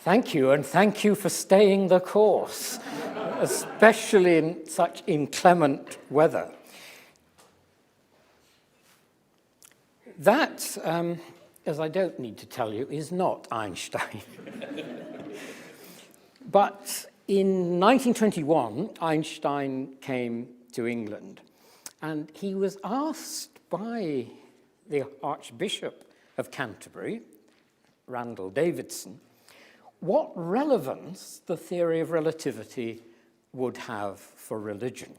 Thank you, and thank you for staying the course, especially in such inclement weather. That, as I don't need to tell you, is not Einstein. But in 1921, Einstein came to England, and he was asked by the Archbishop of Canterbury, Randall Davidson, what relevance the theory of relativity would have for religion.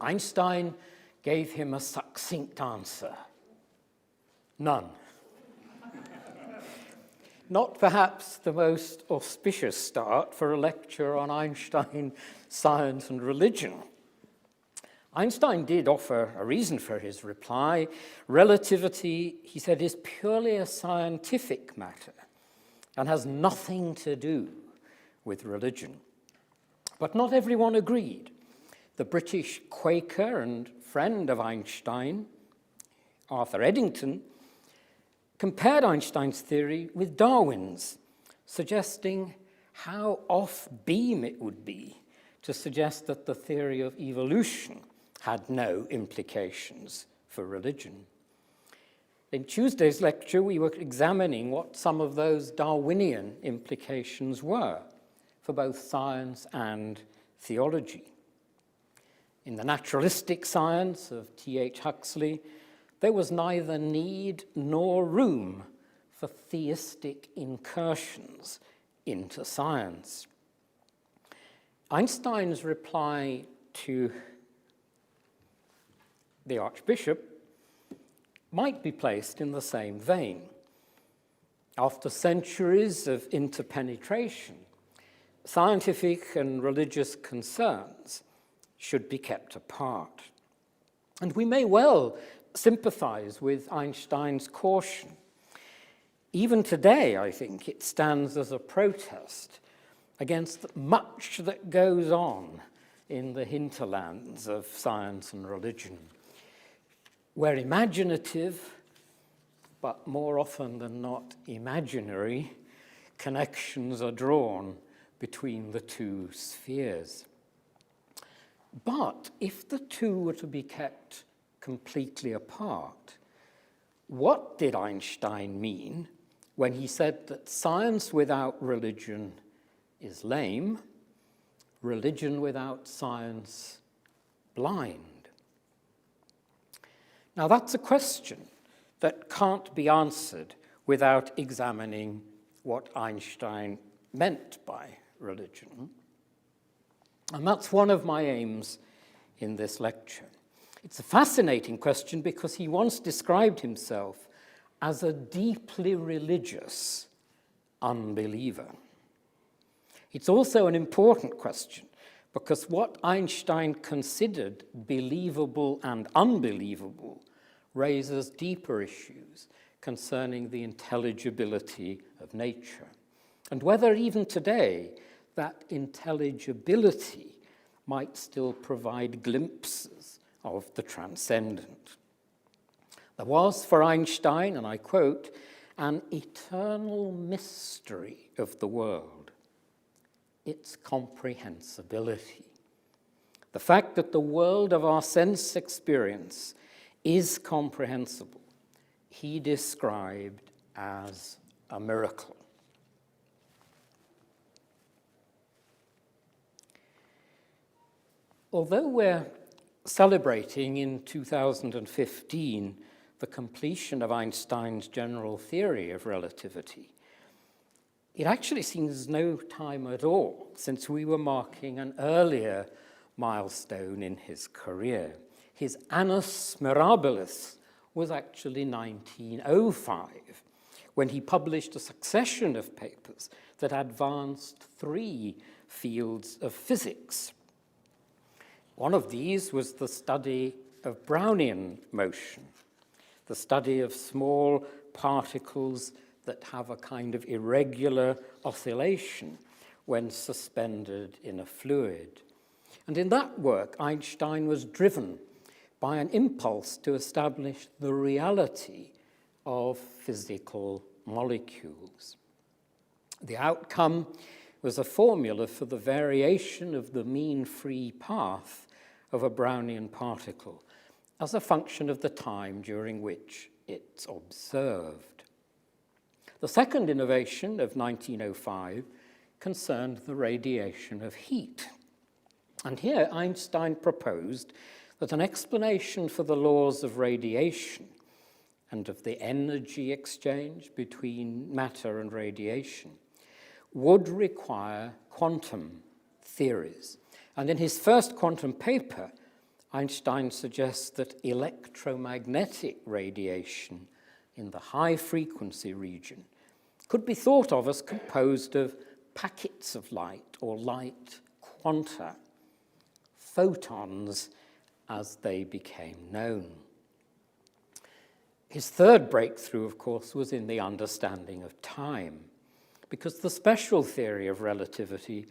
Einstein gave him a succinct answer: none. Not perhaps the most auspicious start for a lecture on Einstein, science, and religion. Einstein did offer a reason for his reply. Relativity, he said, is purely a scientific matter and has nothing to do with religion. But not everyone agreed. The British Quaker and friend of Einstein, Arthur Eddington, compared Einstein's theory with Darwin's, suggesting how off-beam it would be to suggest that the theory of evolution had no implications for religion. In Tuesday's lecture, we were examining what some of those Darwinian implications were for both science and theology. In the naturalistic science of T.H. Huxley, there was neither need nor room for theistic incursions into science. Einstein's reply to the Archbishop might be placed in the same vein. After centuries of interpenetration, scientific and religious concerns should be kept apart. And we may well sympathize with Einstein's caution. Even today, I think, it stands as a protest against much that goes on in the hinterlands of science and religion, where imaginative, but more often than not imaginary, connections are drawn between the two spheres. But if the two were to be kept completely apart, what did Einstein mean when he said that science without religion is lame, religion without science blind? Now that's a question that can't be answered without examining what Einstein meant by religion. And that's one of my aims in this lecture. It's a fascinating question because he once described himself as a deeply religious unbeliever. It's also an important question because what Einstein considered believable and unbelievable raises deeper issues concerning the intelligibility of nature, and whether even today that intelligibility might still provide glimpses of the transcendent. There was for Einstein, and I quote, an eternal mystery of the world, its comprehensibility. The fact that the world of our sense experience is comprehensible, he described as a miracle. Although we're celebrating in 2015 the completion of Einstein's general theory of relativity, it actually seems no time at all since we were marking an earlier milestone in his career. His Annus Mirabilis was actually 1905, when he published a succession of papers that advanced 3 fields of physics. One of these was the study of Brownian motion, the study of small particles that have a kind of irregular oscillation when suspended in a fluid. And in that work, Einstein was driven by an impulse to establish the reality of physical molecules. The outcome was a formula for the variation of the mean free path of a Brownian particle as a function of the time during which it's observed. The second innovation of 1905 concerned the radiation of heat. And here Einstein proposed that an explanation for the laws of radiation and of the energy exchange between matter and radiation would require quantum theories. And in his first quantum paper, Einstein suggests that electromagnetic radiation in the high frequency region could be thought of as composed of packets of light or light quanta, photons as they became known. His third breakthrough, of course, was in the understanding of time, because the special theory of relativity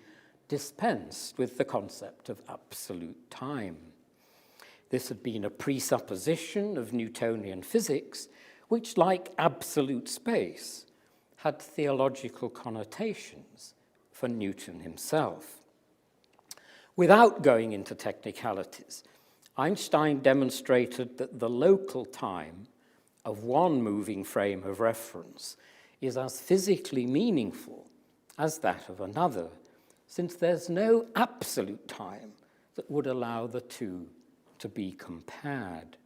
dispensed with the concept of absolute time. This had been a presupposition of Newtonian physics, which, like absolute space, had theological connotations for Newton himself. Without going into technicalities, Einstein demonstrated that the local time of one moving frame of reference is as physically meaningful as that of another, since there's no absolute time that would allow the two to be compared.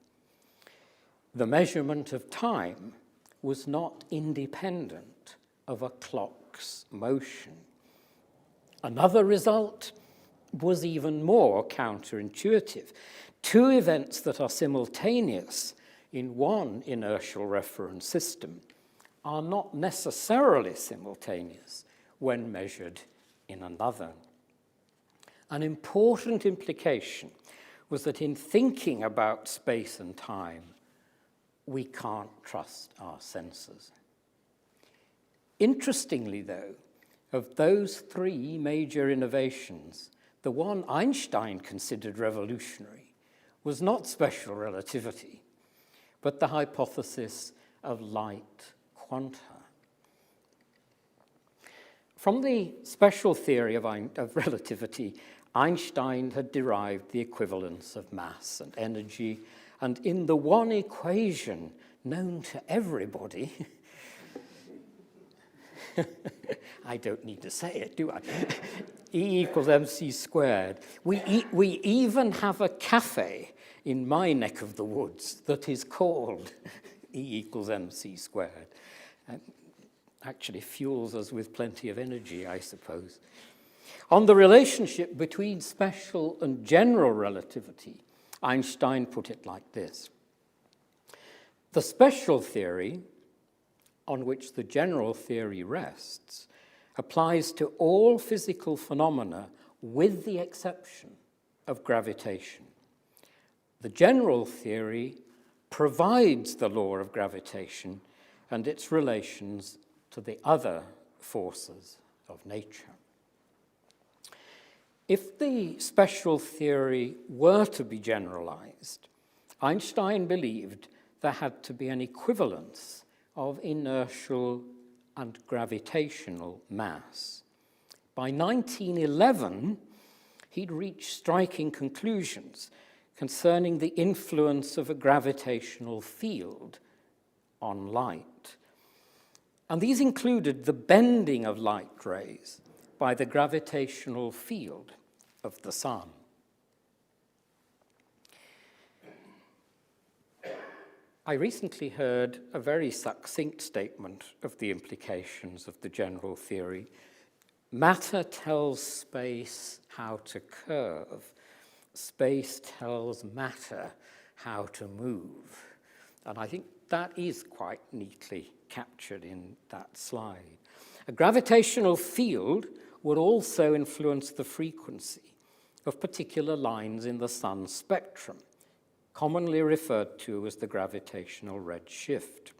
The measurement of time was not independent of a clock's motion. Another result was even more counterintuitive. Two events that are simultaneous in one inertial reference system are not necessarily simultaneous when measured in another. An important implication was that in thinking about space and time, we can't trust our senses. Interestingly, though, of those three major innovations, the one Einstein considered revolutionary was not special relativity, but the hypothesis of light quanta. From the special theory of relativity, Einstein had derived the equivalence of mass and energy, and in the one equation known to everybody, I don't need to say it, do I? E equals mc squared. We even have a cafe in my neck of the woods that is called E equals mc squared. Actually fuels us with plenty of energy, I suppose. On the relationship between special and general relativity, Einstein put it like this. The special theory, on which the general theory rests, applies to all physical phenomena with the exception of gravitation. The general theory provides the law of gravitation and its relations to the other forces of nature. If the special theory were to be generalized, Einstein believed there had to be an equivalence of inertial and gravitational mass. By 1911, he'd reached striking conclusions concerning the influence of a gravitational field on light. And these included the bending of light rays by the gravitational field of the sun. I recently heard a very succinct statement of the implications of the general theory. Matter tells space how to curve. Space tells matter how to move. And I think that is quite neatly captured in that slide. A gravitational field would also influence the frequency of particular lines in the sun's spectrum, commonly referred to as the gravitational redshift.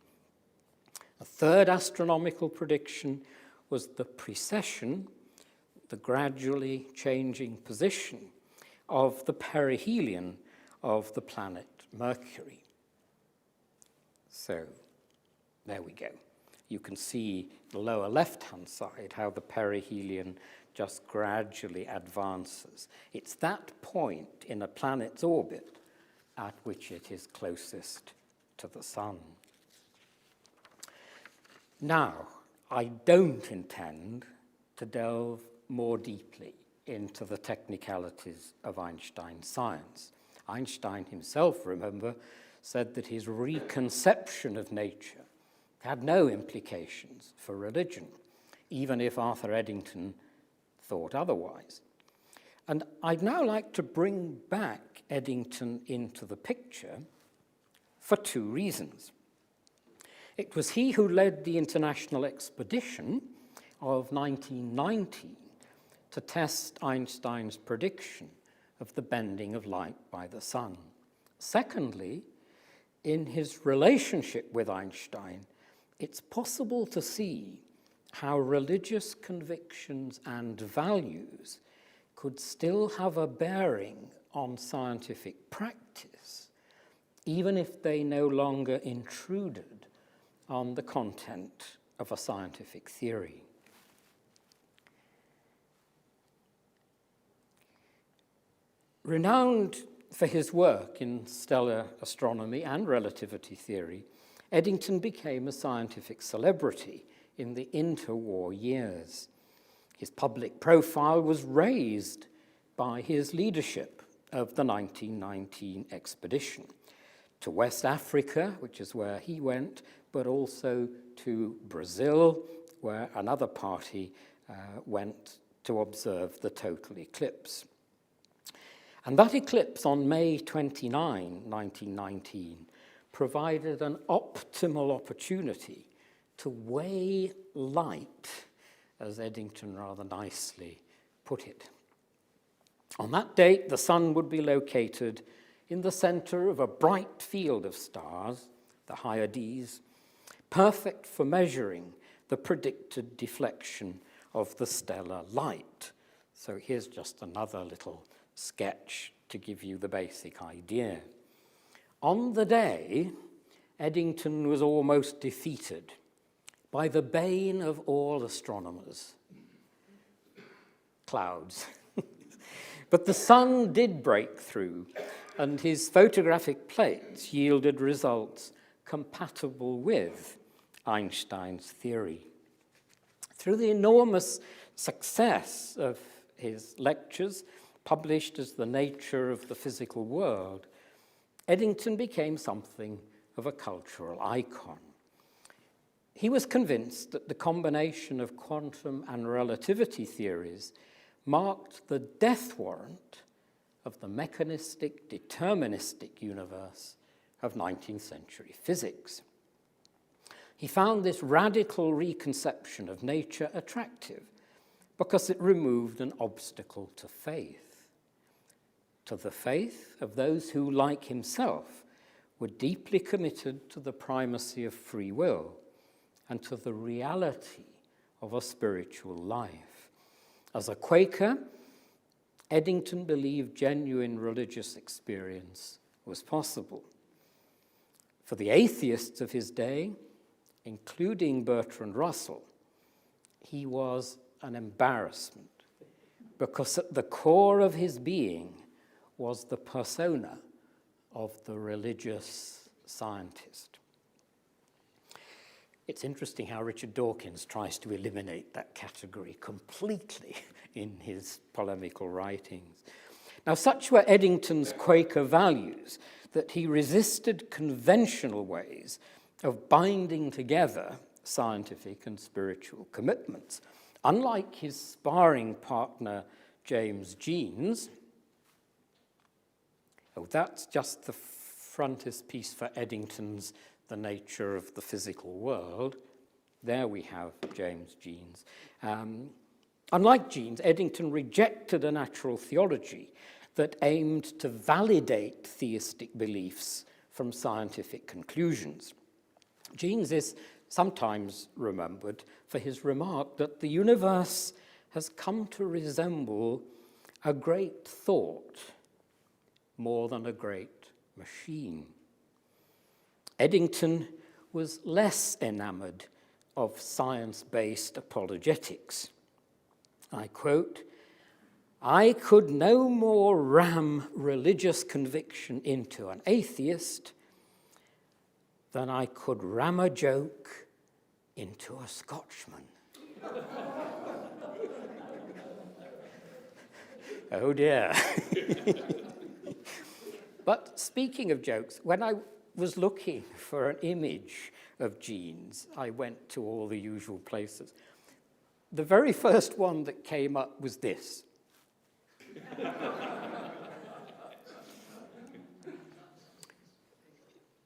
A third astronomical prediction was the precession, the gradually changing position of the perihelion of the planet Mercury. So, there we go. you can see the lower left-hand side, how the perihelion just gradually advances. It's that point in a planet's orbit at which it is closest to the sun. Now, I don't intend to delve more deeply into the technicalities of Einstein's science. Einstein himself, remember, said that his reconception of nature had no implications for religion, even if Arthur Eddington thought otherwise. And I'd now like to bring back Eddington into the picture for two reasons. It was he who led the international expedition of 1919 to test Einstein's prediction of the bending of light by the sun. Secondly, in his relationship with Einstein, it's possible to see how religious convictions and values could still have a bearing on scientific practice, even if they no longer intruded on the content of a scientific theory. Renowned for his work in stellar astronomy and relativity theory, Eddington became a scientific celebrity in the interwar years. His public profile was raised by his leadership of the 1919 expedition to West Africa, which is where he went, but also to Brazil, where another party went to observe the total eclipse. And that eclipse on May 29, 1919, provided an optimal opportunity to weigh light, as Eddington rather nicely put it. On that date, the sun would be located in the center of a bright field of stars, the Hyades, perfect for measuring the predicted deflection of the stellar light. So here's just another little sketch to give you the basic idea. On the day, Eddington was almost defeated by the bane of all astronomers, clouds. But the sun did break through, and his photographic plates yielded results compatible with Einstein's theory. Through the enormous success of his lectures, published as The Nature of the Physical World, Eddington became something of a cultural icon. He was convinced that the combination of quantum and relativity theories marked the death warrant of the mechanistic, deterministic universe of 19th century physics. He found this radical reconception of nature attractive because it removed an obstacle to faith, to the faith of those who, like himself, were deeply committed to the primacy of free will and to the reality of a spiritual life. As a Quaker, Eddington believed genuine religious experience was possible. For the atheists of his day, including Bertrand Russell, he was an embarrassment because at the core of his being was the persona of the religious scientist. It's interesting how Richard Dawkins tries to eliminate that category completely in his polemical writings. Now, such were Eddington's Quaker values that he resisted conventional ways of binding together scientific and spiritual commitments. Unlike his sparring partner, James Jeans, that's just the frontispiece for Eddington's The Nature of the Physical World. There we have James Jeans. Unlike Jeans, Eddington rejected a natural theology that aimed to validate theistic beliefs from scientific conclusions. Jeans is sometimes remembered for his remark that the universe has come to resemble a great thought more than a great machine. Eddington was less enamored of science-based apologetics. I quote, "I could no more ram religious conviction into an atheist than I could ram a joke into a Scotchman." Oh dear. But speaking of jokes, when I was looking for an image of jeans, I went to all the usual places. The very first one that came up was this.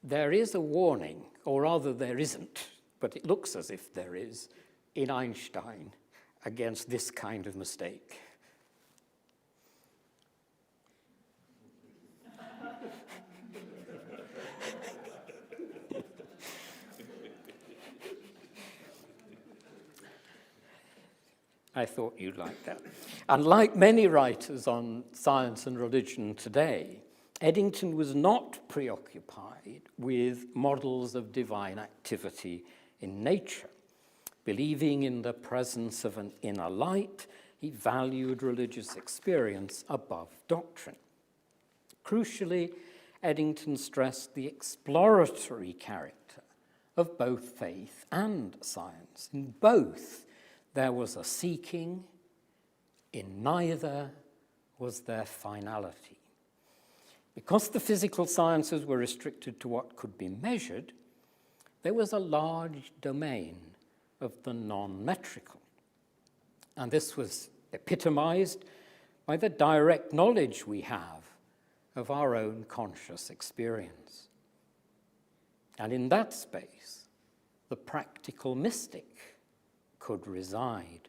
There is a warning, or rather there isn't, but it looks as if there is, in Einstein against this kind of mistake. I thought you'd like that. And like many writers on science and religion today, Eddington was not preoccupied with models of divine activity in nature. Believing in the presence of an inner light, he valued religious experience above doctrine. Crucially, Eddington stressed the exploratory character of both faith and science. In both, there was a seeking, in neither was there finality. Because the physical sciences were restricted to what could be measured, there was a large domain of the non-metrical. And this was epitomized by the direct knowledge we have of our own conscious experience. And in that space, the practical mystic could reside.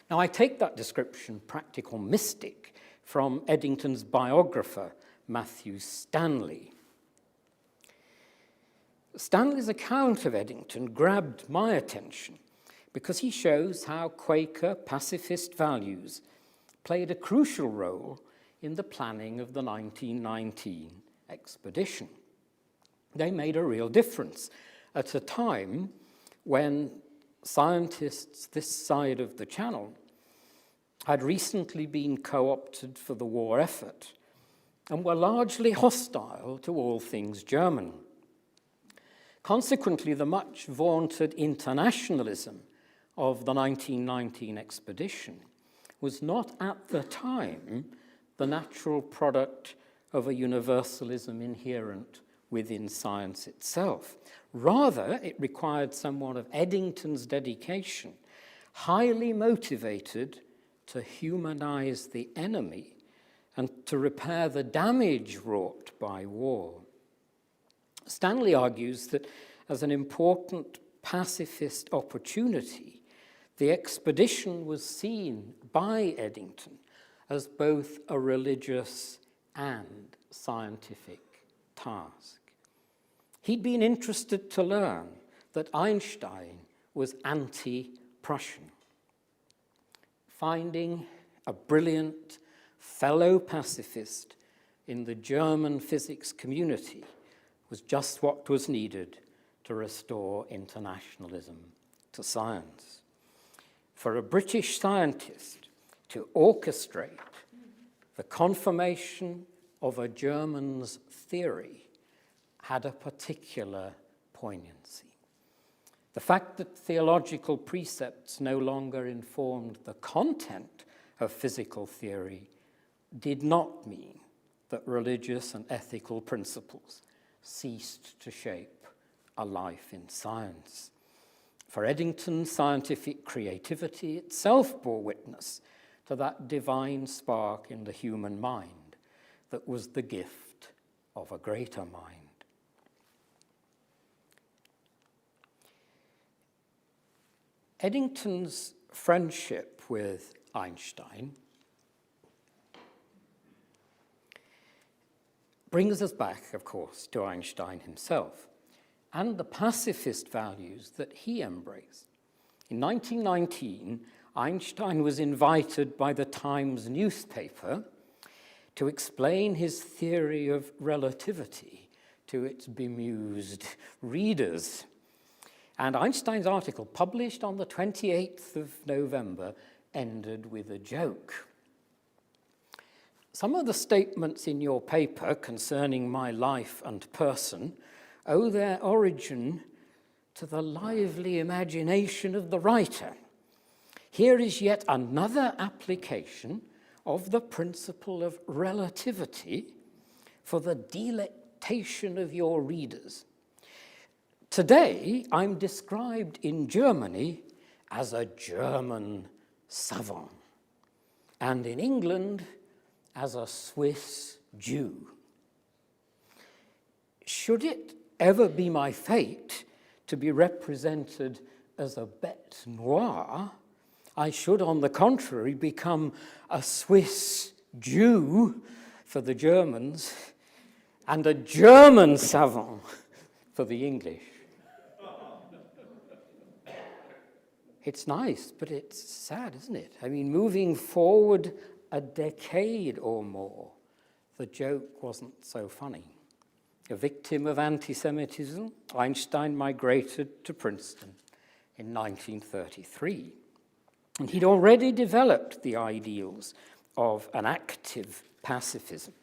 Now, I take that description, practical mystic, from Eddington's biographer, Matthew Stanley. Stanley's account of Eddington grabbed my attention because he shows how Quaker pacifist values played a crucial role in the planning of the 1919 expedition. They made a real difference at a time when scientists this side of the Channel had recently been co-opted for the war effort and were largely hostile to all things German. Consequently, the much vaunted internationalism of the 1919 expedition was not at the time the natural product of a universalism inherent within science itself. Rather, it required somewhat of Eddington's dedication, highly motivated to humanize the enemy and to repair the damage wrought by war. Stanley argues that as an important pacifist opportunity, the expedition was seen by Eddington as both a religious and scientific task. He'd been interested to learn that Einstein was anti-Prussian. Finding a brilliant fellow pacifist in the German physics community was just what was needed to restore internationalism to science. For a British scientist to orchestrate the confirmation of a German's theory had a particular poignancy. The fact that theological precepts no longer informed the content of physical theory did not mean that religious and ethical principles ceased to shape a life in science. For Eddington, scientific creativity itself bore witness to that divine spark in the human mind that was the gift of a greater mind. Eddington's friendship with Einstein brings us back, of course, to Einstein himself and the pacifist values that he embraced. In 1919, Einstein was invited by the Times newspaper to explain his theory of relativity to its bemused readers. And Einstein's article, published on the 28th of November, ended with a joke. Some of the statements in your paper concerning my life and person owe their origin to the lively imagination of the writer. Here is yet another application of the principle of relativity for the delectation of your readers. Today, I'm described in Germany as a German savant, and in England as a Swiss Jew. Should it ever be my fate to be represented as a bête noire, I should, on the contrary, become a Swiss Jew for the Germans and a German savant for the English. It's nice, but it's sad, isn't it? I mean, moving forward a decade or more, the joke wasn't so funny. A victim of anti-Semitism, Einstein migrated to Princeton in 1933. And he'd already developed the ideals of an active pacifism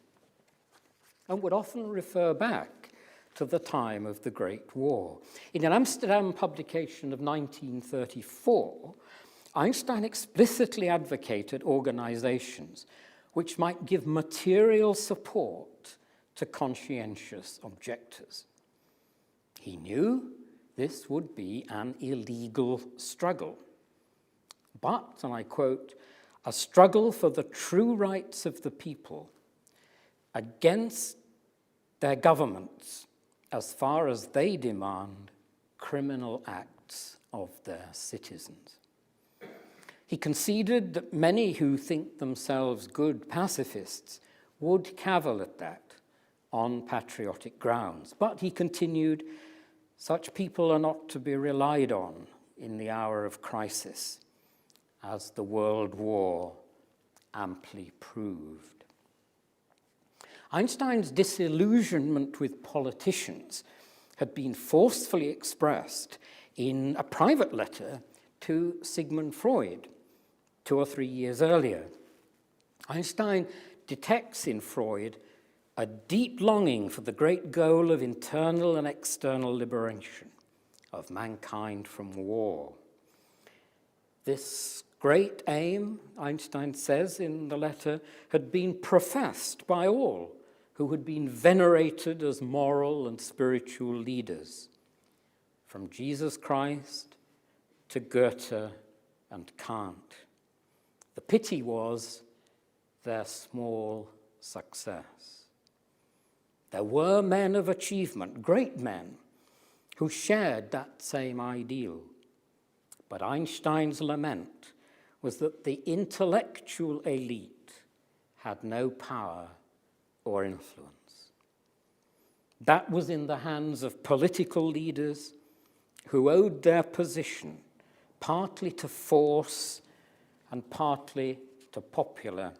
and would often refer back to the time of the Great War. In an Amsterdam publication of 1934, Einstein explicitly advocated organizations which might give material support to conscientious objectors. He knew this would be an illegal struggle, but, and I quote, a struggle for the true rights of the people against their governments as far as they demand criminal acts of their citizens. He conceded that many who think themselves good pacifists would cavil at that on patriotic grounds. But he continued, such people are not to be relied on in the hour of crisis, as the World War amply proved. Einstein's disillusionment with politicians had been forcefully expressed in a private letter to Sigmund Freud 2 or 3 years earlier. Einstein detects in Freud a deep longing for the great goal of internal and external liberation of mankind from war. This great aim, Einstein says in the letter, had been professed by all who had been venerated as moral and spiritual leaders, from Jesus Christ to Goethe and Kant. The pity was their small success. There were men of achievement, great men, who shared that same ideal. But Einstein's lament was that the intellectual elite had no power or influence. That was in the hands of political leaders who owed their position partly to force and partly to popular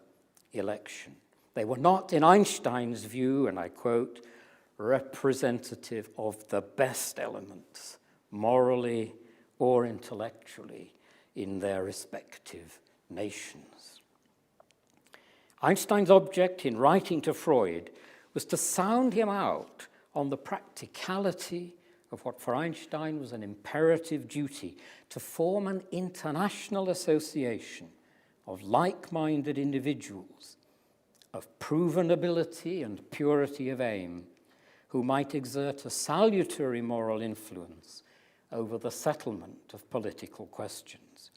election. They were not, in Einstein's view, and I quote, representative of the best elements, morally or intellectually, in their respective nations. Einstein's object in writing to Freud was to sound him out on the practicality of what for Einstein was an imperative duty, to form an international association of like-minded individuals of proven ability and purity of aim, who might exert a salutary moral influence over the settlement of political questions.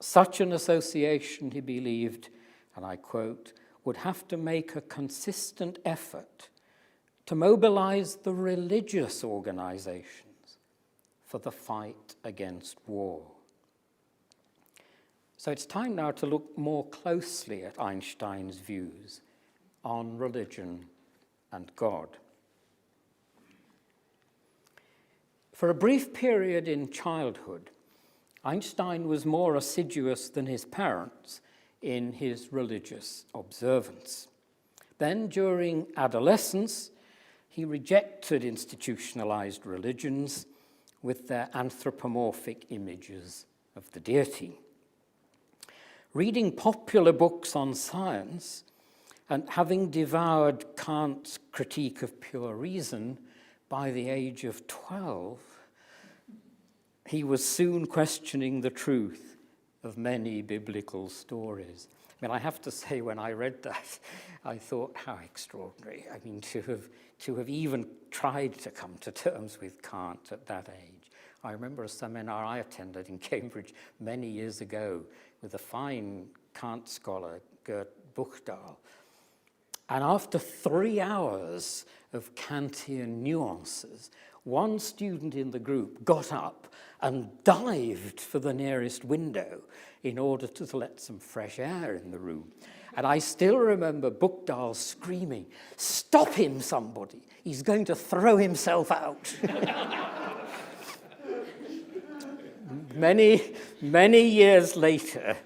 Such an association, he believed, and I quote, would have to make a consistent effort to mobilize the religious organizations for the fight against war. So it's time now to look more closely at Einstein's views on religion and God. For a brief period in childhood, Einstein was more assiduous than his parents in his religious observance. Then, during adolescence, he rejected institutionalized religions with their anthropomorphic images of the deity. Reading popular books on science and having devoured Kant's Critique of Pure Reason by the age of 12, he was soon questioning the truth of many biblical stories. I mean, I have to say, when I read that, I thought, how extraordinary. I mean, to have even tried to come to terms with Kant at that age. I remember a seminar I attended in Cambridge many years ago with a fine Kant scholar, Gert Buchdahl. And after 3 hours of Kantian nuances, one student in the group got up and dived for the nearest window in order to let some fresh air in the room. And I still remember Buchdahl screaming, "Stop him, somebody. He's going to throw himself out." Many years later,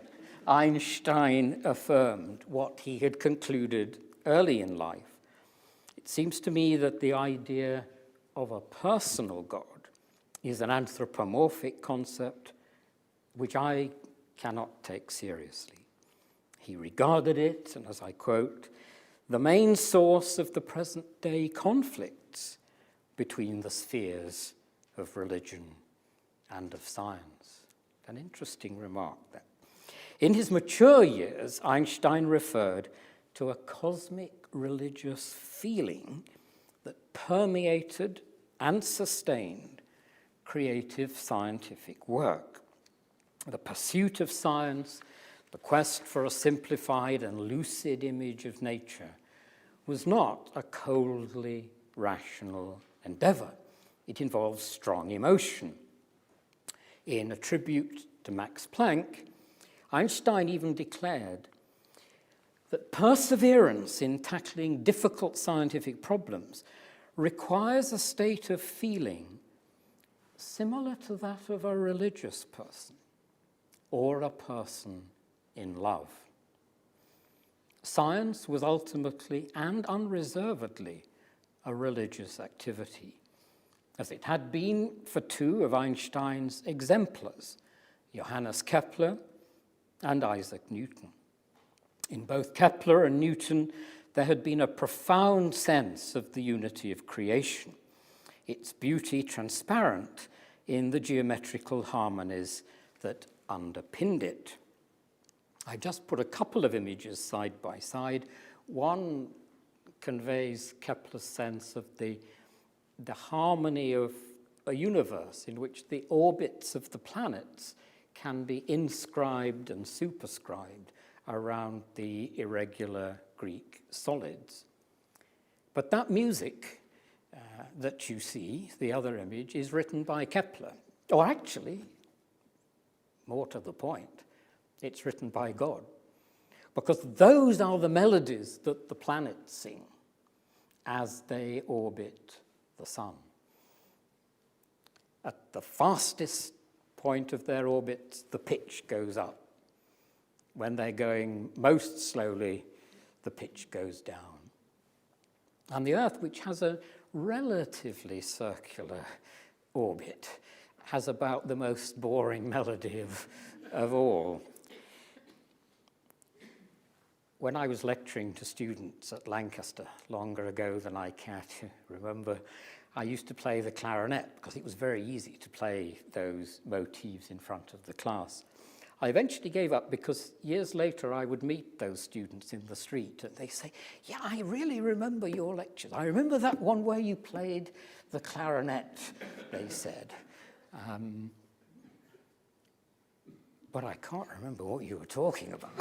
Einstein affirmed what he had concluded early in life. It seems to me that the idea of a personal God is an anthropomorphic concept which I cannot take seriously. He regarded it, and as I quote, the main source of the present-day conflicts between the spheres of religion and of science. An interesting remark there. In his mature years, Einstein referred to a cosmic religious feeling that permeated and sustained creative scientific work. The pursuit of science, the quest for a simplified and lucid image of nature, was not a coldly rational endeavor. It involved strong emotion. In a tribute to Max Planck, Einstein even declared that perseverance in tackling difficult scientific problems requires a state of feeling similar to that of a religious person or a person in love. Science was ultimately and unreservedly a religious activity, as it had been for two of Einstein's exemplars, Johannes Kepler and Isaac Newton. In both Kepler and Newton, there had been a profound sense of the unity of creation, its beauty transparent in the geometrical harmonies that underpinned it. I just put a couple of images side by side. One conveys Kepler's sense of the harmony of a universe in which the orbits of the planets can be inscribed and superscribed around the irregular Greek solids. But that music that you see, the other image, is written by Kepler. Or actually, more to the point, it's written by God. Because those are the melodies that the planets sing as they orbit the sun. At the fastest point of their orbit, the pitch goes up. When they're going most slowly, the pitch goes down. And the Earth, which has a relatively circular orbit, has about the most boring melody of all. When I was lecturing to students at Lancaster longer ago than I care to remember, I used to play the clarinet because it was very easy to play those motifs in front of the class. I eventually gave up because years later I would meet those students in the street and they say, "Yeah, I really remember your lectures. I remember that one where you played the clarinet," they said. But I can't remember what you were talking about.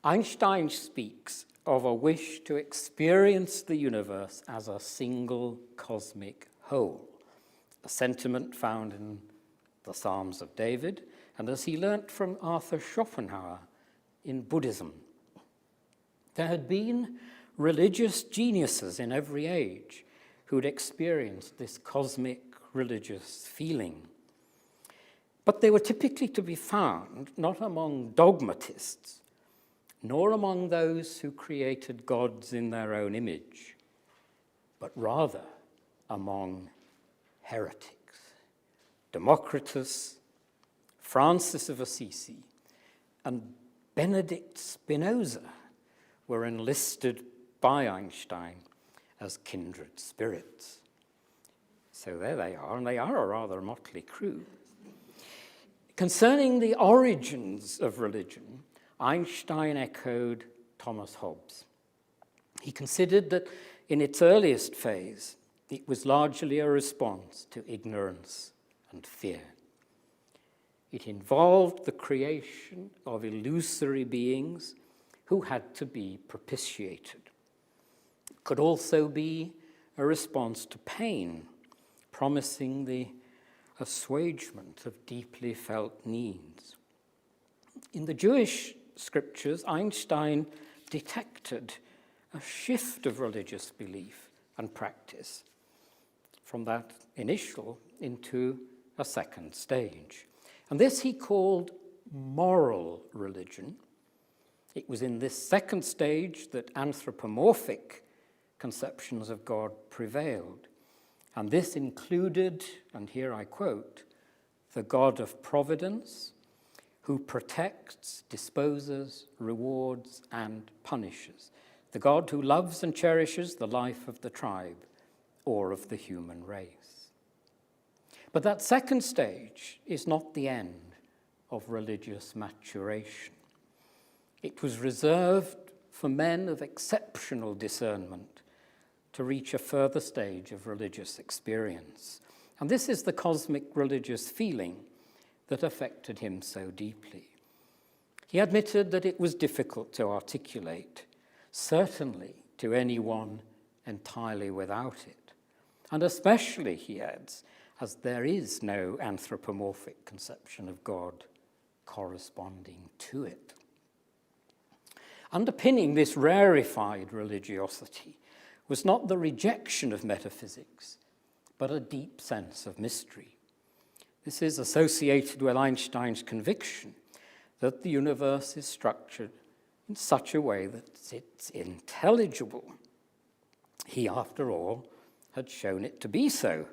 Einstein speaks of a wish to experience the universe as a single cosmic whole, a sentiment found in the Psalms of David, and as he learnt from Arthur Schopenhauer in Buddhism. There had been religious geniuses in every age who'd experienced this cosmic religious feeling. But they were typically to be found not among dogmatists, nor among those who created gods in their own image. but rather among heretics. Democritus, Francis of Assisi, and Benedict Spinoza were enlisted by Einstein as kindred spirits. So there they are, and they are a rather motley crew. Concerning the origins of religion, Einstein echoed Thomas Hobbes. He considered that in its earliest phase, it was largely a response to ignorance and fear. It involved the creation of illusory beings who had to be propitiated. It could also be a response to pain, promising the assuagement of deeply felt needs. In the Jewish scriptures, Einstein detected a shift of religious belief and practice from that initial into a second stage. And this he called moral religion. It was in this second stage that anthropomorphic conceptions of God prevailed. And this included, and here I quote, the God of providence, who protects, disposes, rewards, and punishes. The God who loves and cherishes the life of the tribe or of the human race. But that second stage is not the end of religious maturation. It was reserved for men of exceptional discernment to reach a further stage of religious experience. And this is the cosmic religious feeling that affected him so deeply. He admitted that it was difficult to articulate, certainly to anyone entirely without it. And especially, he adds, as there is no anthropomorphic conception of God corresponding to it. Underpinning this rarefied religiosity was not the rejection of metaphysics, but a deep sense of mystery. This is associated with Einstein's conviction that the universe is structured in such a way that it's intelligible. He, after all, had shown it to be so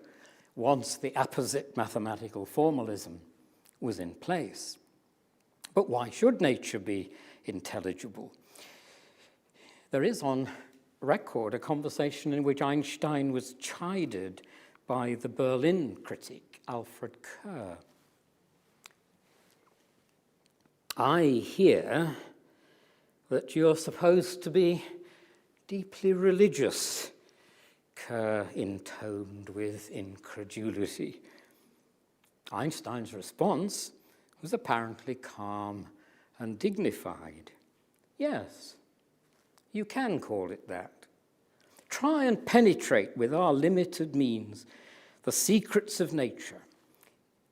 once the apposite mathematical formalism was in place. But why should nature be intelligible? There is on record a conversation in which Einstein was chided by the Berlin critic Alfred Kerr. I hear that you're supposed to be deeply religious, Kerr intoned with incredulity. Einstein's response was apparently calm and dignified. Yes, you can call it that. Try and penetrate with our limited means the secrets of nature,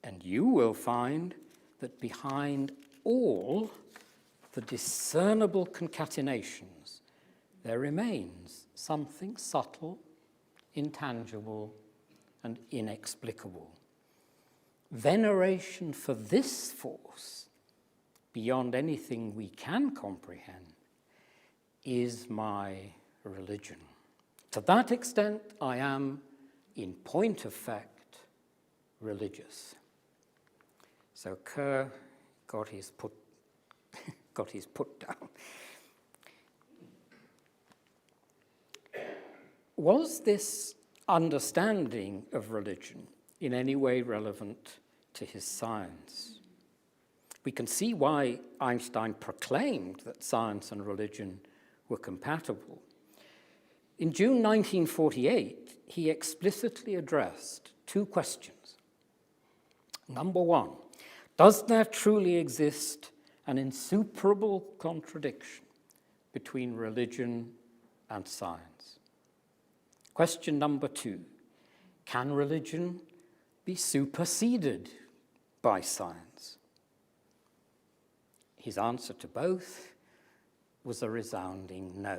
and you will find that behind all the discernible concatenations, there remains something subtle, intangible, and inexplicable. Veneration for this force, beyond anything we can comprehend, is my religion. To that extent, I am, in point of fact, religious. So Kerr got his put down. Was this understanding of religion in any way relevant to his science? We can see why Einstein proclaimed that science and religion were compatible. In June 1948, he explicitly addressed two questions. Number one, does there truly exist an insuperable contradiction between religion and science? Question number two, can religion be superseded by science? His answer to both was a resounding no.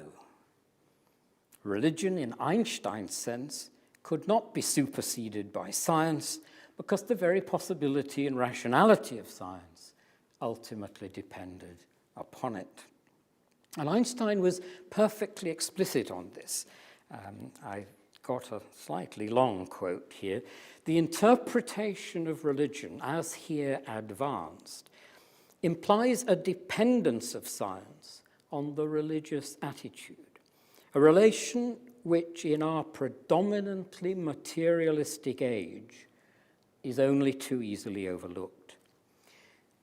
Religion, in Einstein's sense, could not be superseded by science because the very possibility and rationality of science ultimately depended upon it. And Einstein was perfectly explicit on this. I got a slightly long quote here. The interpretation of religion, as here advanced, implies a dependence of science on the religious attitude, a relation which in our predominantly materialistic age is only too easily overlooked.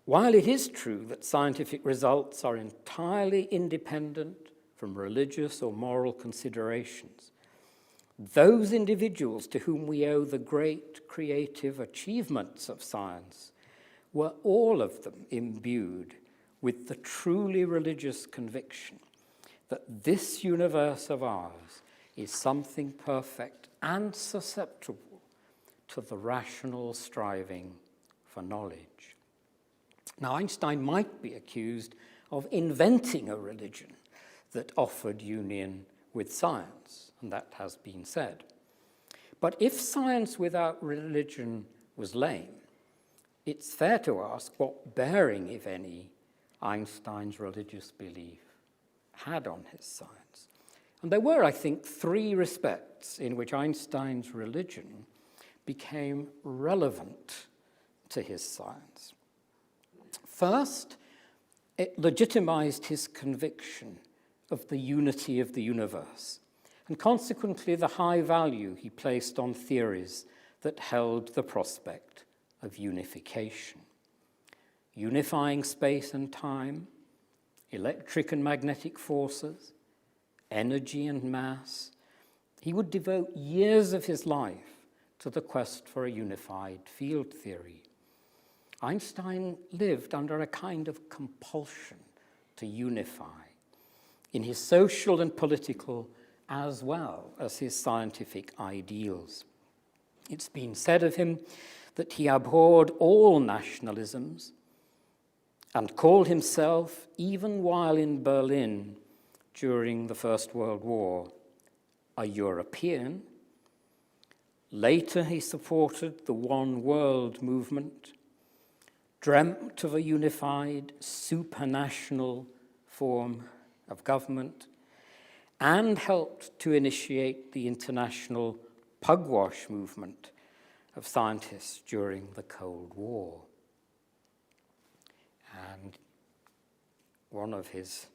While it is true that scientific results are entirely independent from religious or moral considerations, those individuals to whom we owe the great creative achievements of science were all of them imbued with the truly religious conviction that this universe of ours is something perfect and susceptible to the rational striving for knowledge. Now, Einstein might be accused of inventing a religion that offered union with science, and that has been said. But if science without religion was lame, it's fair to ask what bearing, if any, Einstein's religious belief had on his science. And there were, I think, three respects in which Einstein's religion became relevant to his science. First, it legitimized his conviction of the unity of the universe, and consequently the high value he placed on theories that held the prospect of unification. Unifying space and time, electric and magnetic forces, energy and mass, he would devote years of his life to the quest for a unified field theory. Einstein lived under a kind of compulsion to unify in his social and political as well as his scientific ideals. It's been said of him that he abhorred all nationalisms and called himself, even while in Berlin during the First World War, a European. Later, he supported the One World movement, dreamt of a unified, supranational form of government, and helped to initiate the international pugwash movement of scientists during the Cold War. And one of his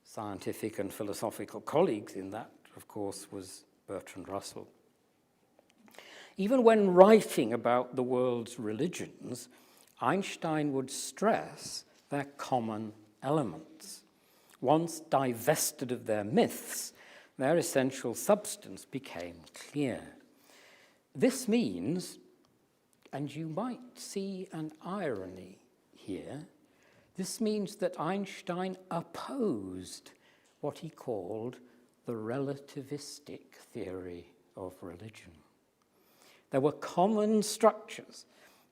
scientific and philosophical colleagues in that, of course, was Bertrand Russell. Even when writing about the world's religions, Einstein would stress their common elements. Once divested of their myths, their essential substance became clear. This means, and you might see an irony here, this means that Einstein opposed what he called the relativistic theory of religion. There were common structures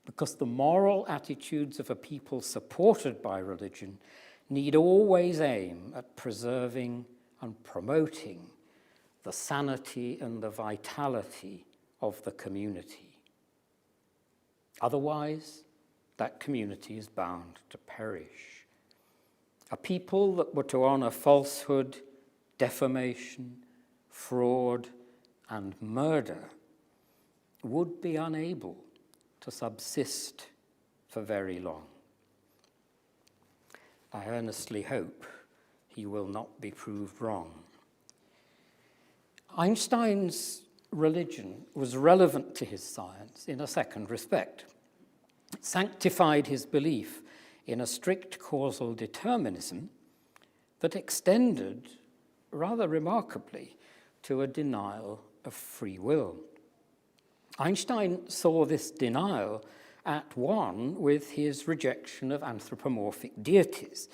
because the moral attitudes of a people supported by religion need always aim at preserving and promoting the sanity and the vitality of the community. Otherwise, that community is bound to perish. A people that were to honor falsehood, defamation, fraud, and murder would be unable to subsist for very long. I earnestly hope he will not be proved wrong. Einstein's religion was relevant to his science in a second respect. It sanctified his belief in a strict causal determinism that extended, rather remarkably, to a denial of free will. Einstein saw this denial at one with his rejection of anthropomorphic deities.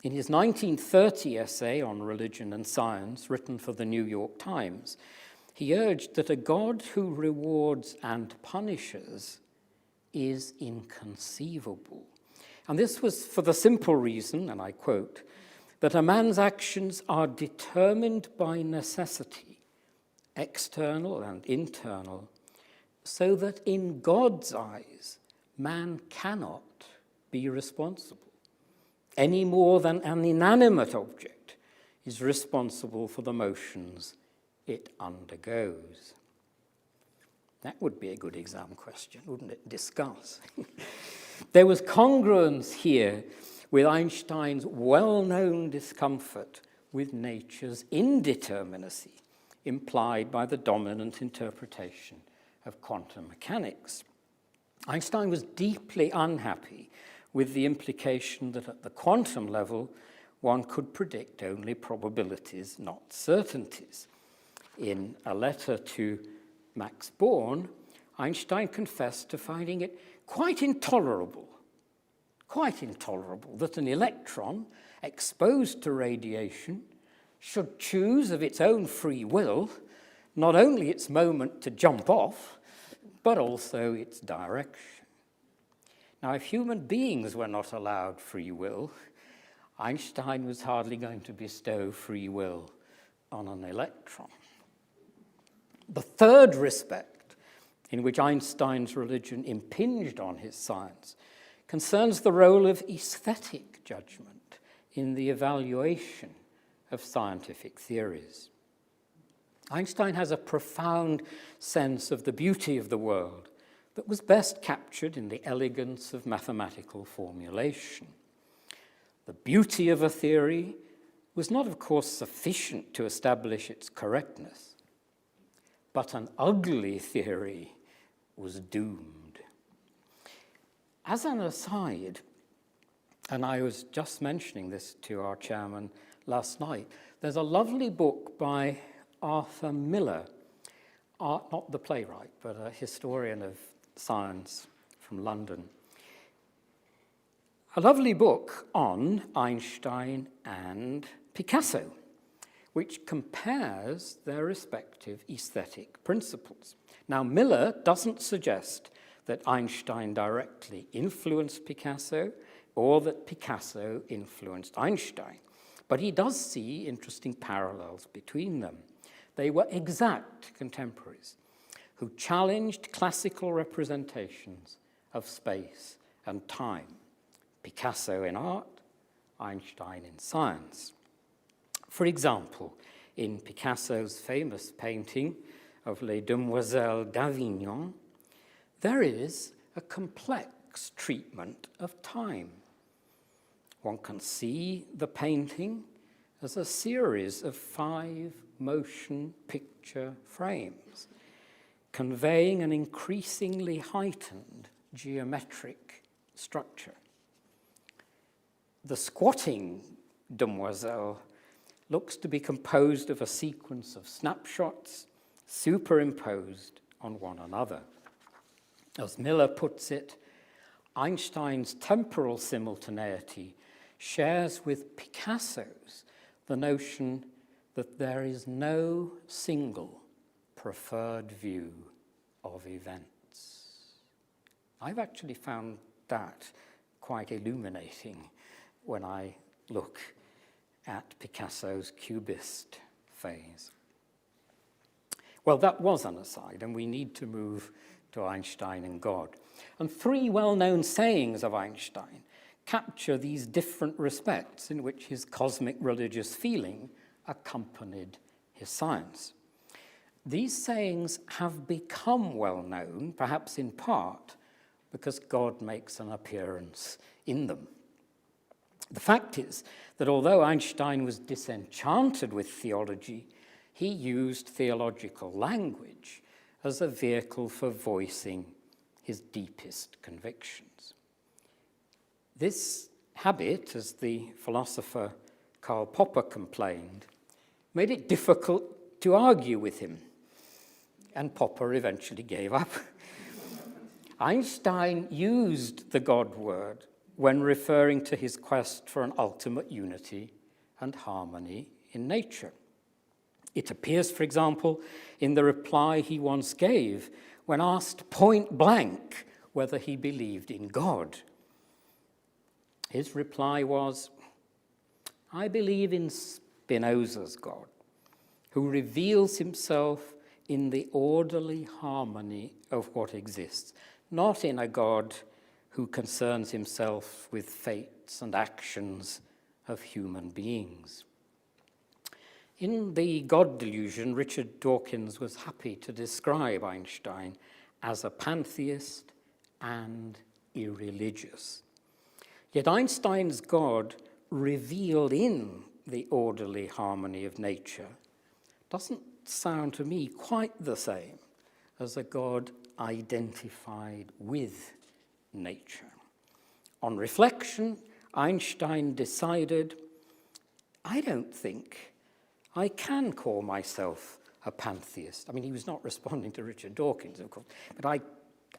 In his 1930 essay on religion and science, written for the New York Times, he urged that a God who rewards and punishes is inconceivable. And this was for the simple reason, and I quote, that a man's actions are determined by necessity, external and internal, so that in God's eyes, man cannot be responsible, any more than an inanimate object is responsible for the motions it undergoes? That would be a good exam question, wouldn't it? Discuss. There was congruence here with Einstein's well-known discomfort with nature's indeterminacy, implied by the dominant interpretation of quantum mechanics. Einstein was deeply unhappy with the implication that at the quantum level, one could predict only probabilities, not certainties. In a letter to Max Born, Einstein confessed to finding it quite intolerable that an electron exposed to radiation should choose of its own free will not only its moment to jump off, but also its direction. Now, if human beings were not allowed free will, Einstein was hardly going to bestow free will on an electron. The third respect in which Einstein's religion impinged on his science concerns the role of aesthetic judgment in the evaluation of scientific theories. Einstein has a profound sense of the beauty of the world that was best captured in the elegance of mathematical formulation. The beauty of a theory was not, of course, sufficient to establish its correctness, but an ugly theory was doomed. As an aside, and I was just mentioning this to our chairman last night, there's a lovely book by Arthur Miller, not the playwright, but a historian of science from London. A lovely book on Einstein and Picasso, which compares their respective aesthetic principles. Now, Miller doesn't suggest that Einstein directly influenced Picasso or that Picasso influenced Einstein, but he does see interesting parallels between them. They were exact contemporaries who challenged classical representations of space and time. Picasso in art, Einstein in science. For example, in Picasso's famous painting of Les Demoiselles d'Avignon, there is a complex treatment of time. One can see the painting as a series of 5 motion picture frames, conveying an increasingly heightened geometric structure. The squatting demoiselle looks to be composed of a sequence of snapshots superimposed on one another. As Miller puts it, Einstein's temporal simultaneity shares with Picasso's the notion that there is no single preferred view of events. I've actually found that quite illuminating when I look at Picasso's Cubist phase. Well, that was an aside, and we need to move to Einstein and God. And 3 well-known sayings of Einstein capture these different respects in which his cosmic religious feeling accompanied his science. These sayings have become well-known, perhaps in part, because God makes an appearance in them. The fact is that although Einstein was disenchanted with theology, he used theological language as a vehicle for voicing his deepest convictions. This habit, as the philosopher Karl Popper complained, made it difficult to argue with him, and Popper eventually gave up. Einstein used the God word when referring to his quest for an ultimate unity and harmony in nature. It appears, for example, in the reply he once gave when asked point blank whether he believed in God. His reply was, "I believe in Spinoza's God, who reveals himself in the orderly harmony of what exists, not in a God who concerns himself with fates and actions of human beings." In The God Delusion, Richard Dawkins was happy to describe Einstein as a pantheist and irreligious. Yet Einstein's God, revealed in the orderly harmony of nature, doesn't sound to me quite the same as a God identified with nature. On reflection, Einstein decided, I don't think I can call myself a pantheist. I mean, he was not responding to Richard Dawkins, of course, but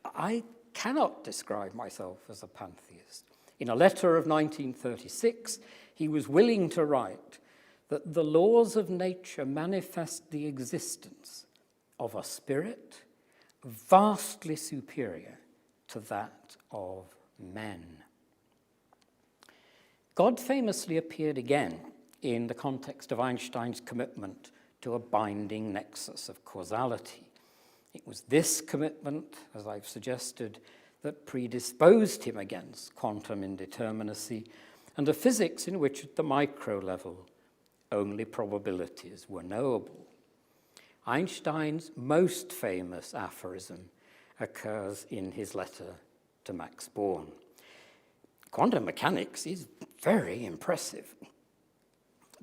I cannot describe myself as a pantheist. In a letter of 1936, he was willing to write that the laws of nature manifest the existence of a spirit vastly superior to that of men. God famously appeared again in the context of Einstein's commitment to a binding nexus of causality. It was this commitment, as I've suggested, that predisposed him against quantum indeterminacy and a physics in which, at the micro level, only probabilities were knowable. Einstein's most famous aphorism occurs in his letter to Max Born. Quantum mechanics is very impressive,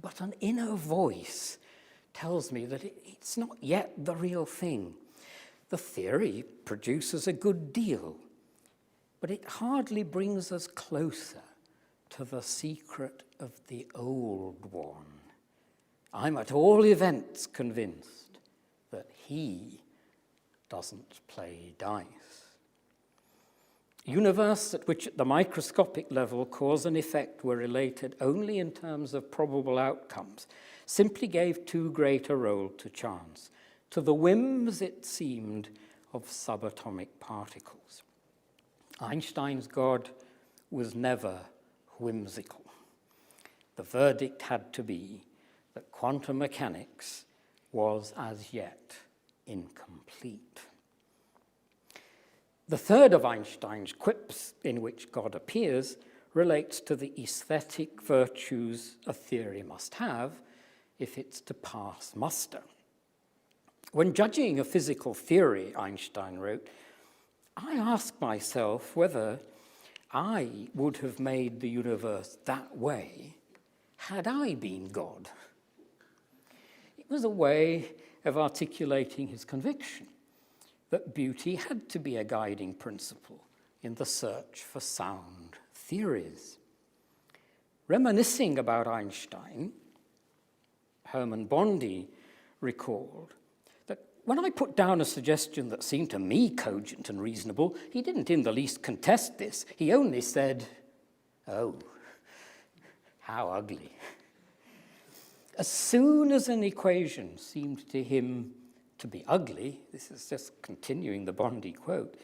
but an inner voice tells me that it's not yet the real thing. The theory produces a good deal, but it hardly brings us closer to the secret of the old one. I'm at all events convinced that he doesn't play dice. Universe at which at the microscopic level cause and effect were related only in terms of probable outcomes simply gave too great a role to chance, to the whims, it seemed, of subatomic particles. Einstein's God was never whimsical. The verdict had to be that quantum mechanics was as yet incomplete. The third of Einstein's quips in which God appears relates to the aesthetic virtues a theory must have if it's to pass muster. When judging a physical theory, Einstein wrote, I ask myself whether I would have made the universe that way had I been God. It was a way of articulating his conviction that beauty had to be a guiding principle in the search for sound theories. Reminiscing about Einstein, Hermann Bondi recalled that when I put down a suggestion that seemed to me cogent and reasonable, he didn't in the least contest this. He only said, "Oh, how ugly." As soon as an equation seemed to him to be ugly, this is just continuing the Bondi quote,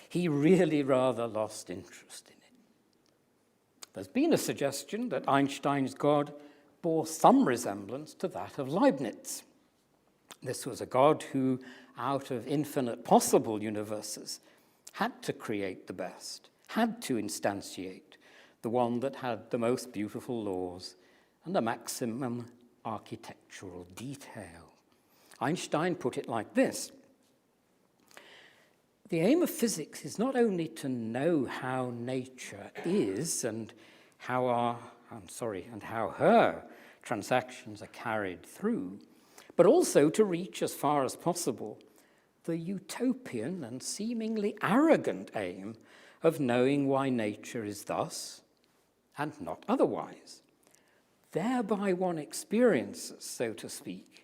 he really rather lost interest in it. There's been a suggestion that Einstein's God bore some resemblance to that of Leibniz. This was a God who, out of infinite possible universes, had to create the best, had to instantiate the one that had the most beautiful laws and the maximum architectural detail. Einstein put it like this: the aim of physics is not only to know how nature is and how her transactions are carried through, but also to reach as far as possible the utopian and seemingly arrogant aim of knowing why nature is thus and not otherwise. Thereby one experiences, so to speak,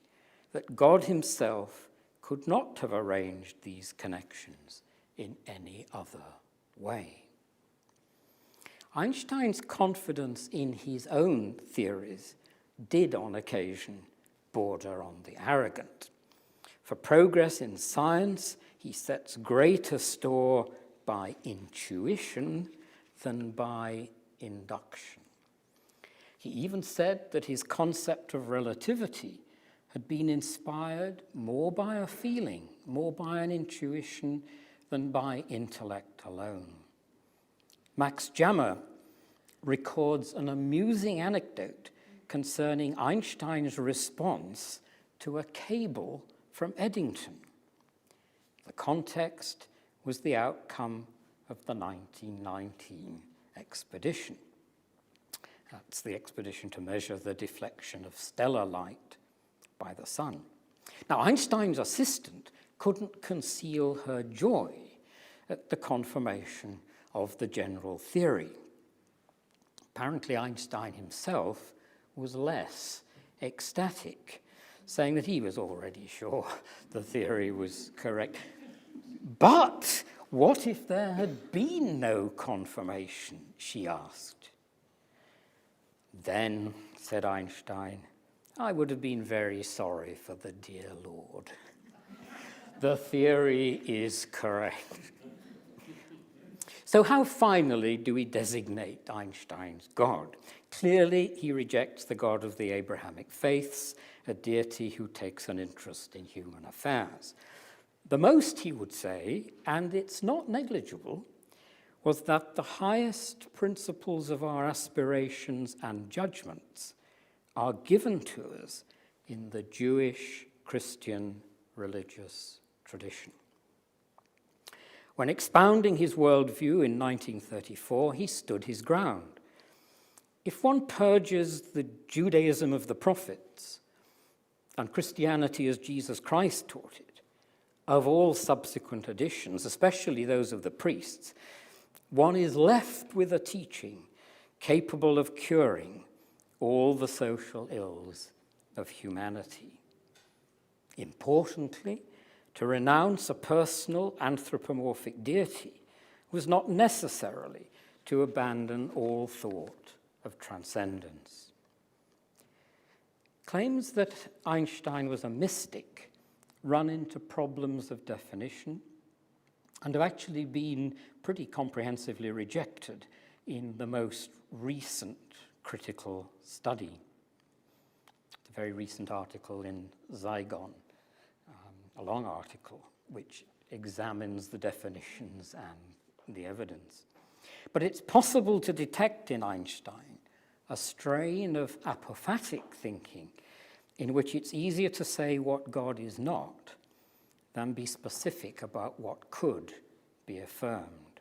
that God himself could not have arranged these connections in any other way. Einstein's confidence in his own theories did on occasion border on the arrogant. For progress in science, he sets greater store by intuition than by induction. He even said that his concept of relativity had been inspired more by a feeling, more by an intuition than by intellect alone. Max Jammer records an amusing anecdote concerning Einstein's response to a cable from Eddington. The context was the outcome of the 1919 expedition. That's the expedition to measure the deflection of stellar light by the sun. Now, Einstein's assistant couldn't conceal her joy at the confirmation of the general theory. Apparently, Einstein himself was less ecstatic, saying that he was already sure the theory was correct. But what if there had been no confirmation, she asked. Then, said Einstein, I would have been very sorry for the dear Lord. The theory is correct. So how finally do we designate Einstein's God? Clearly, he rejects the God of the Abrahamic faiths, a deity who takes an interest in human affairs. The most he would say, and it's not negligible, was that the highest principles of our aspirations and judgments are given to us in the Jewish Christian religious tradition. When expounding his worldview in 1934, he stood his ground. If one purges the Judaism of the prophets and Christianity as Jesus Christ taught it, of all subsequent additions, especially those of the priests, one is left with a teaching capable of curing all the social ills of humanity. Importantly, to renounce a personal anthropomorphic deity was not necessarily to abandon all thought of transcendence. Claims that Einstein was a mystic run into problems of definition and have actually been pretty comprehensively rejected in the most recent critical study. The very recent article in Zygon, a long article which examines the definitions and the evidence. But it's possible to detect in Einstein a strain of apophatic thinking in which it's easier to say what God is not than be specific about what could be affirmed.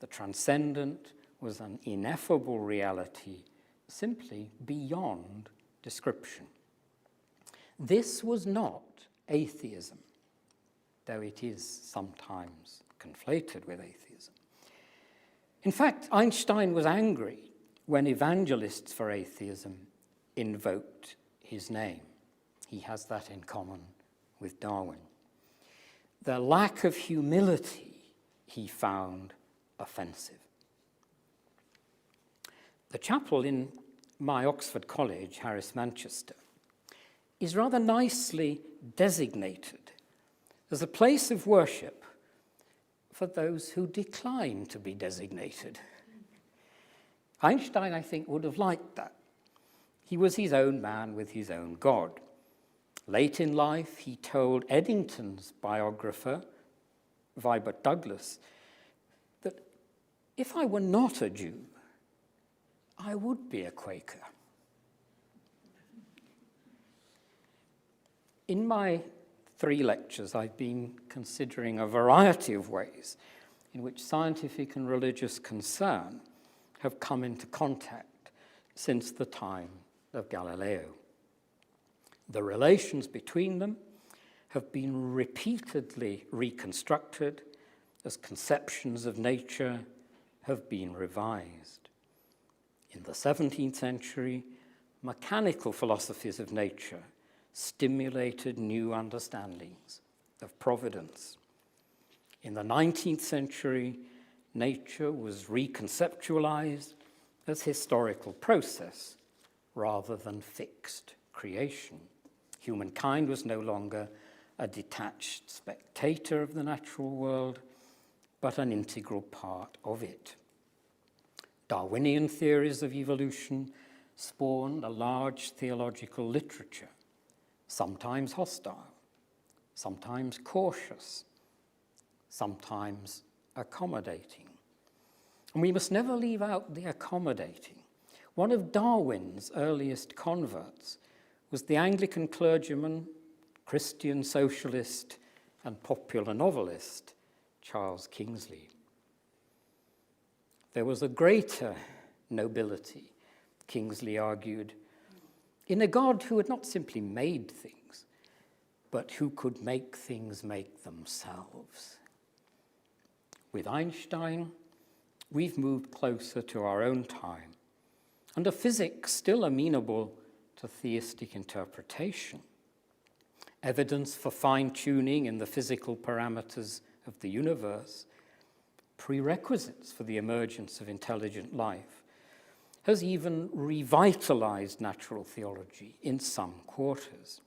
The transcendent was an ineffable reality simply beyond description. This was not atheism, though it is sometimes conflated with atheism. In fact, Einstein was angry when evangelists for atheism invoked his name. He has that in common with Darwin. The lack of humility he found offensive. The chapel in my Oxford College, Harris Manchester, is rather nicely designated as a place of worship for those who decline to be designated. Einstein, I think, would have liked that. He was his own man with his own God. Late in life, he told Eddington's biographer, Vibert Douglas, that if I were not a Jew, I would be a Quaker. In my 3 lectures, I've been considering a variety of ways in which scientific and religious concern have come into contact since the time of Galileo. The relations between them have been repeatedly reconstructed as conceptions of nature have been revised. In the 17th century, mechanical philosophies of nature stimulated new understandings of providence. In the 19th century, nature was reconceptualized as historical process rather than fixed creation. Humankind was no longer a detached spectator of the natural world, but an integral part of it. Darwinian theories of evolution spawned a large theological literature, sometimes hostile, sometimes cautious, sometimes accommodating. And we must never leave out the accommodating. One of Darwin's earliest converts was the Anglican clergyman, Christian socialist, and popular novelist Charles Kingsley. There was a greater nobility, Kingsley argued, in a God who had not simply made things, but who could make things make themselves. With Einstein, we've moved closer to our own time, and a physics still amenable to theistic interpretation. Evidence for fine-tuning in the physical parameters of the universe, prerequisites for the emergence of intelligent life, has even revitalized natural theology in some quarters.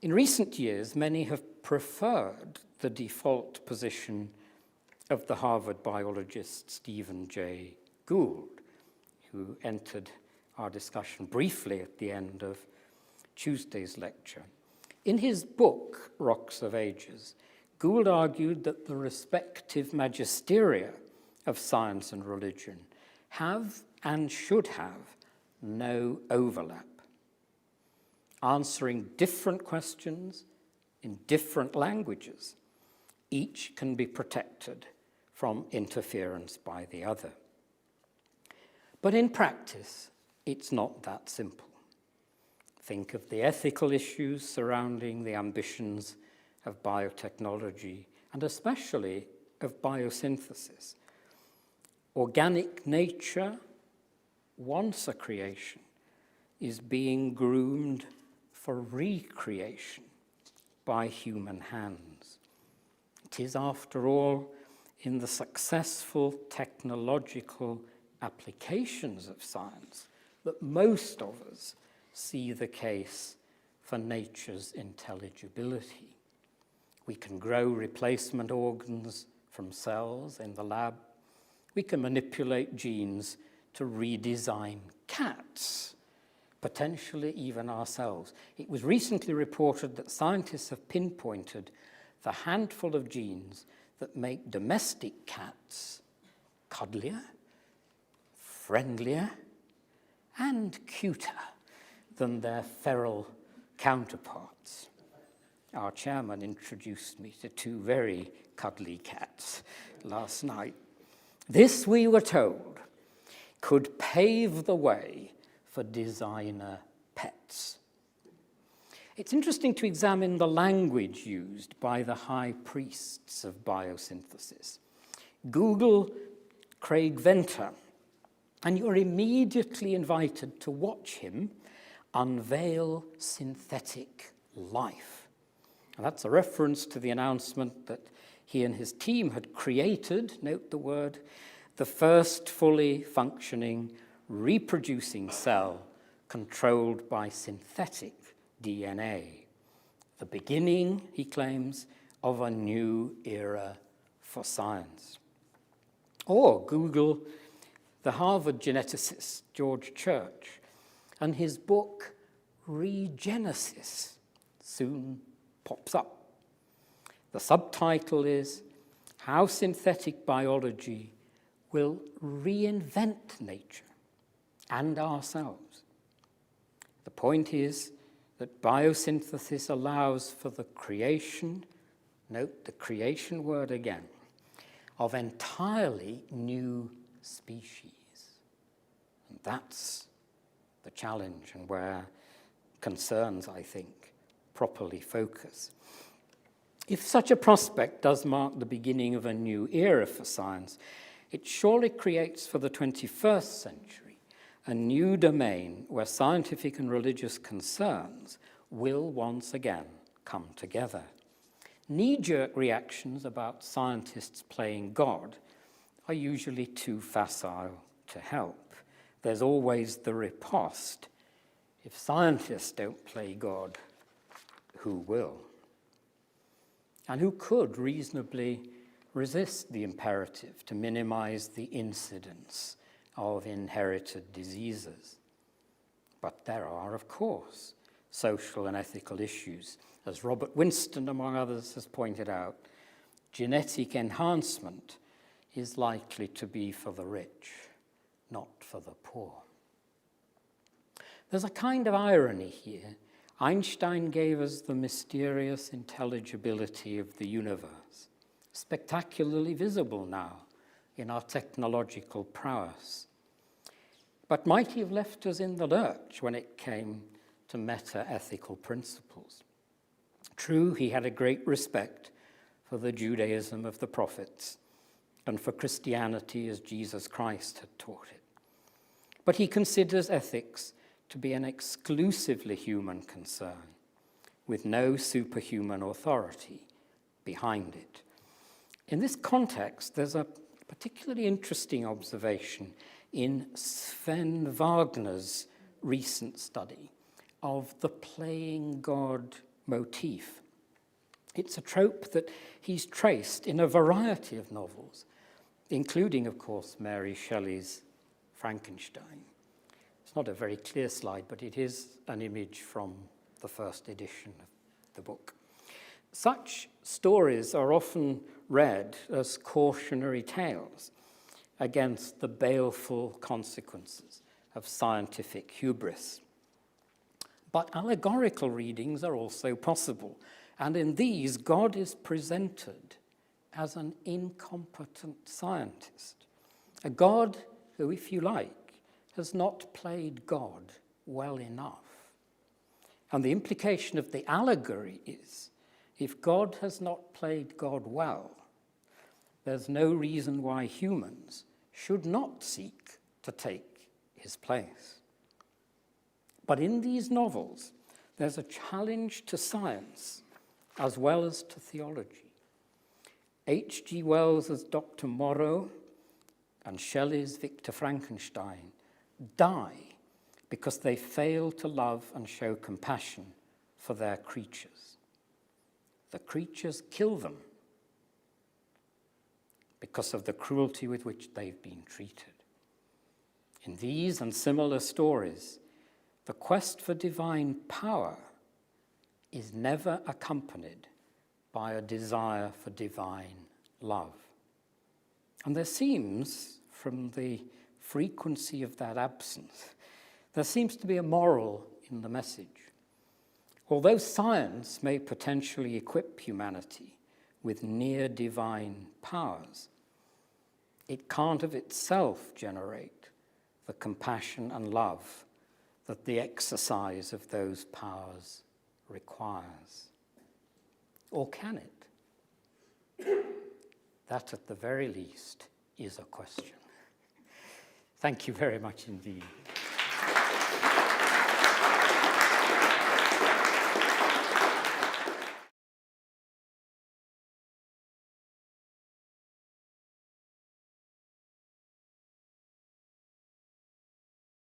In recent years, many have preferred the default position of the Harvard biologist Stephen Jay Gould, who entered our discussion briefly at the end of Tuesday's lecture. In his book, Rocks of Ages, Gould argued that the respective magisteria of science and religion have and should have no overlap. Answering different questions in different languages, each can be protected from interference by the other. But in practice, it's not that simple. Think of the ethical issues surrounding the ambitions of biotechnology, and especially of biosynthesis. Organic nature, once a creation, is being groomed for recreation by human hands. It is, after all, in the successful technological applications of science that most of us see the case for nature's intelligibility. We can grow replacement organs from cells in the lab. We can manipulate genes to redesign cats, potentially even ourselves. It was recently reported that scientists have pinpointed the handful of genes that make domestic cats cuddlier, friendlier, and cuter than their feral counterparts. Our chairman introduced me to two very cuddly cats last night. This, we were told, could pave the way for designer pets. It's interesting to examine the language used by the high priests of biosynthesis. Google Craig Venter, and you're immediately invited to watch him unveil synthetic life. And that's a reference to the announcement that he and his team had created, note the word, the first fully functioning, reproducing cell controlled by synthetic DNA. The beginning, he claims, of a new era for science. Or Google the Harvard geneticist George Church and his book Regenesis soon pops up. The subtitle is How Synthetic Biology Will Reinvent Nature and Ourselves. The point is that biosynthesis allows for the creation, note the creation word again, of entirely new species. And that's the challenge, and where concerns, I think, properly focus. If such a prospect does mark the beginning of a new era for science, it surely creates for the 21st century a new domain where scientific and religious concerns will once again come together. Knee-jerk reactions about scientists playing God are usually too facile to help. There's always the riposte. If scientists don't play God, who will? And who could reasonably resist the imperative to minimize the incidence of inherited diseases? But there are, of course, social and ethical issues. As Robert Winston, among others, has pointed out, genetic enhancement is likely to be for the rich, not for the poor. There's a kind of irony here. Einstein gave us the mysterious intelligibility of the universe, spectacularly visible now in our technological prowess. But might he have left us in the lurch when it came to meta-ethical principles? True, he had a great respect for the Judaism of the prophets and for Christianity as Jesus Christ had taught it. But he considers ethics to be an exclusively human concern, with no superhuman authority behind it. In this context, there's a particularly interesting observation in Sven Wagner's recent study of the playing God motif. It's a trope that he's traced in a variety of novels, including, of course, Mary Shelley's Frankenstein. It's not a very clear slide, but it is an image from the first edition of the book. Such stories are often read as cautionary tales against the baleful consequences of scientific hubris. But allegorical readings are also possible, and in these, God is presented as an incompetent scientist, a God who, if you like, has not played God well enough. And the implication of the allegory is, if God has not played God well, there's no reason why humans should not seek to take his place. But in these novels, there's a challenge to science as well as to theology. H.G. Wells' Dr. Moreau and Shelley's Victor Frankenstein die because they fail to love and show compassion for their creatures. The creatures kill them because of the cruelty with which they've been treated. In these and similar stories, the quest for divine power is never accompanied by a desire for divine love. And there seems, from the frequency of that absence, there seems to be a moral in the message. Although science may potentially equip humanity with near divine powers, it can't of itself generate the compassion and love that the exercise of those powers requires. Or can it? That, at the very least, is a question. Thank you very much indeed.